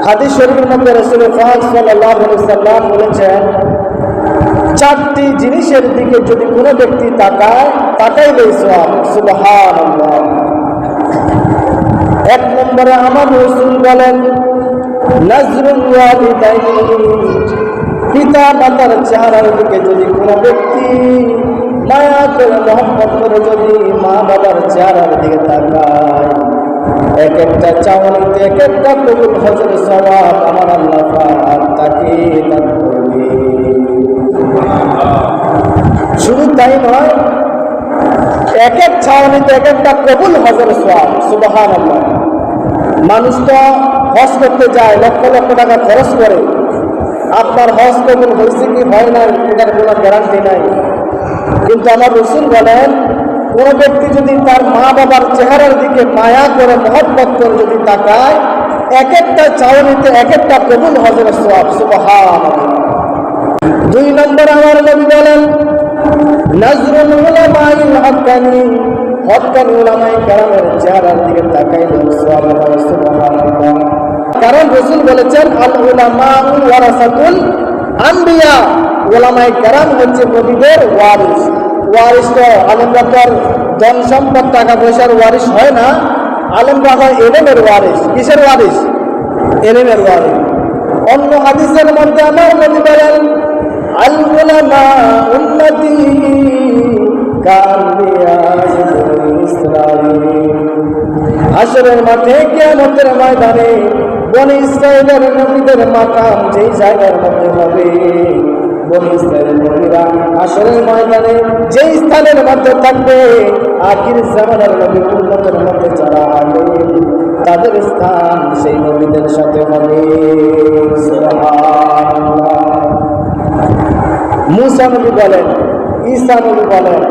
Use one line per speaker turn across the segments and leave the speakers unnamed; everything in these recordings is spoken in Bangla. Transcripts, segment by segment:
হাদিস শরীফের মধ্যে রাসূল পাক সাল্লাল্লাহু আলাইহি ওয়াসাল্লাম বলেছেন, চারটি জিনিসের দিকে যদি কোনো ব্যক্তি তাকাইলেই সওয়াব। সুবহানাল্লাহ। এক নম্বরে আমার রাসূল বলেন, নাজরুল ওয়ালিদাইনি, পিতা মাতার চেহারার দিকে যদি কোনো ব্যক্তি মায়া করে মহব্বত করে যদি মা বাবার চেহারার দিকে তাকায়, এক একটা চাওয়ানিতে এক একটা কবুল হজরের সওয়াব আমার আল্লাহ পাক তাকে দান করবে। শুধু তাই নয়, এক এক চাওয়ানিতে এক একটা কবুল হজরের সওয়াব। সুবহানাল্লাহ। মানুষ তো হজ করতে যায়, লক্ষ লক্ষ টাকা খরচ করে, আপনার হজ কবুল হয়েছে কি হয় না এটার কোনো গ্যারান্টি নাই। কিন্তু আমার রাসূল বলেন, কোন ব্যক্তি যদি তার মা বাবার চেহারার দিকে মায়া করে মহব্বত করে যদি তাকায়, এক একটা চাওয়ানিতে এক একটা কবুল হজরের সওয়াব। সুবহানাল্লাহ। দুই নম্বর আমার নবী বলেন, নাজরুল উলামাইল হক্কানি, হক্কানি উলামায়ে কেরামের চেহারার দিকে তাকাইলে সওয়াব হয়। সুবহানাল্লাহ। কারণ রাসূল বলেছেন, আল উলামাউ ওয়ারাসাতুল আম্বিয়া, উলামায়ে কেরাম হচ্ছে নবীদের ওয়ারিস। ওয়ারিস তো আলেমরা তো আর ধন সম্পদ টাকা পয়সার ওয়ারিস হয় না, আলেমরা হয় এলেমের ওয়ারিস। কিসের ওয়ারিস? এলেমের ওয়ারিস। অন্য হাদিসের মধ্যে আমার নবী বলেন, আল উলামা উম্মতি কাআনবিয়া বনি ইসরাঈল, হাশরের মাঠে কিয়ামতের ময়দানে বনি ইসরাঈলের নবীদের মাকাম যেই জায়গার মধ্যে হবে, বনি ইসরাঈলের নবীরা হাশরের ময়দানে যেই স্থানের মধ্যে থাকবে, আখির জামানার নবী উম্মতের মধ্যে যারা আলেম তাদের স্থান সেই নবীদের সাথে হবে। সুবহানাল্লাহ। মুসা নবী বলেন, ঈসা নবী বলেন,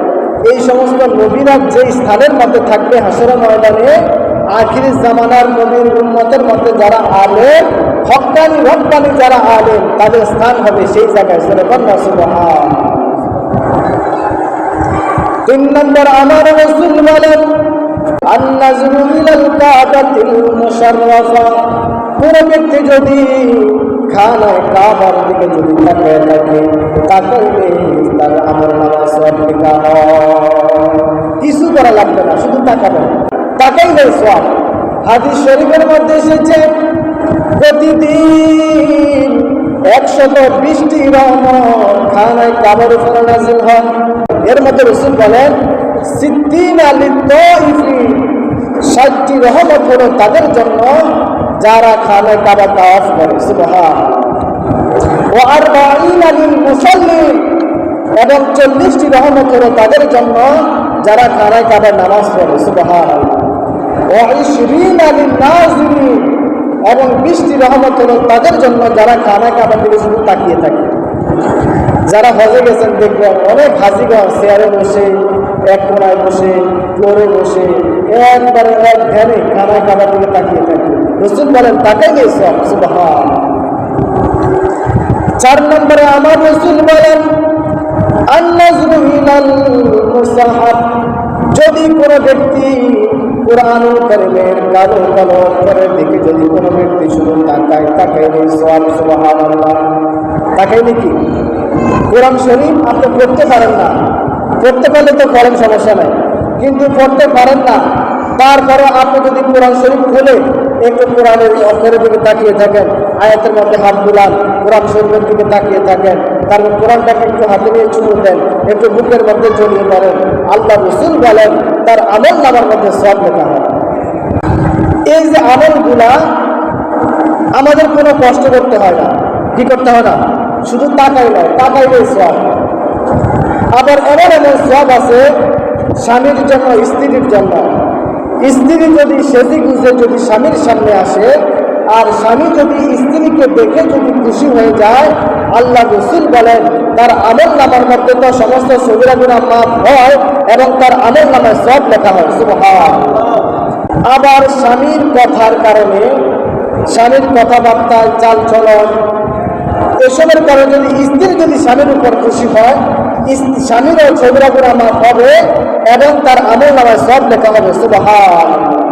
এই সমস্ত নবীরা যেই স্থানের মধ্যে থাকবে হাশরের ময়দানে, আখির জামানার নবীর উম্মতের মধ্যে যারা আলেম, হক্কানি রব্বানি যারা আলেম, তাদের স্থান হবে সেই জায়গায়। সুবহানাল্লাহ। তিন নম্বর আমার রাসূল বলেন, আন-নাজরু ইলাল কাবাতিল মুশাররাফা, কোন ব্যক্তি যদি খানায় কাবার দিকে যদি তাকায় থাকে, তাকাইলে তার আমলনামা সওয়াব লেখা হয়। কিছু করা লাগবে না, শুধু তাকাবেন, তাকাইলে সওয়াব। হাদিস শরীফের মধ্যে এসেছে, প্রতিদিন 120টি রহমত খানায় কাবার উপরে নাযিল হয়। এর মধ্যে রাসূল বলেন, 60টি রহমত হলো তাদের জন্য যারা খানায় কাবা তাওয়াফ করে। সুবহানাল্লাহ। ওয়া 40 লিল মুসাল্লিন, এবং 40টি রহমত হলো তাদের জন্য যারা খানায় কাবা নামাজ পড়ে। সুবহানাল্লাহ। ওয়া 20 লিন নাযিরিন, এবং 20টি রহমত হলো তাদের জন্য যারা খানায় কাবার দিকে শুধু তাকিয়ে থাকে। যারা হজে গেছেন দেখবেন অনেক হাজিগণ চেয়ারে বসে, এক কোনায় বসে, ফ্লোরে বসে, একবারে এক ধ্যানে খানায় কাবার দিকে তাকিয়ে থাকে। রাসূল বলেন, তাকাইলে সওয়াব। সুবহানাল্লাহ। 4 নম্বরে আমার রাসূল বলেন, আন-নাজরু ইলাল মুসাহাফ, যদি কোনো ব্যক্তি কুরআনুল কারীমের কালো কালো অক্ষরের দিকে যদি কোনো ব্যক্তি শুধু তাকাইলে সওয়াব। সুবহানাল্লাহ। তাকাইলে কি? কোরআন শরীফ আপনি পড়তে পারেন না, পড়তে পারলে তো পড়েন, সমস্যা নাই, কিন্তু পড়তে পারেন না, তারপরে আপনি যদি কোরআন শরীফ খুলে একটু কোরআনের অক্ষরের দিকে তাকিয়ে থাকেন, আয়াতের মধ্যে হাত বুলান, কোরআন শরীফের দিকে তাকিয়ে থাকেন, তারপর কোরআনটাকে একটু হাতে নিয়ে চুমু দেন, একটু বুকের মধ্যে জড়িয়ে ধরেন, আল্লাহ রাসূল বলেন তার আমলনামার মধ্যে সওয়াব লেখা হয়। এই যে আমলগুলা আমাদের কোনো কষ্ট করতে হয় না, কি করতে হয় না, শুধু তাকাইলে সওয়াব। আবার এমন এমন সওয়াব আছে স্বামীর জন্য, স্ত্রীর জন্য। স্ত্রী যদি সেজে গুজে যদি স্বামীর সামনে আসে, আর স্বামী যদি স্ত্রীকে দেখে যদি খুশি হয়ে যায়, আল্লাহ রাসূল বলেন তার আমলনামার মধ্যে তো সমস্ত সগীরা গুনাহ মাফ হয় এবং তার আমলনামায় সওয়াব লেখা হয়। সুবহানাল্লাহ। আবার স্বামীর কথার কারণে, স্বামীর কথাবার্তায় চাল চলন, এসবের কারণে যদি স্ত্রী যদি স্বামীর উপর খুশি হয়, স্বামীরও সগীরা গুনাহ মাফ হবে এবং তার আমলনামায় সওয়াব লেখা হবে। সুবহানাল্লাহ।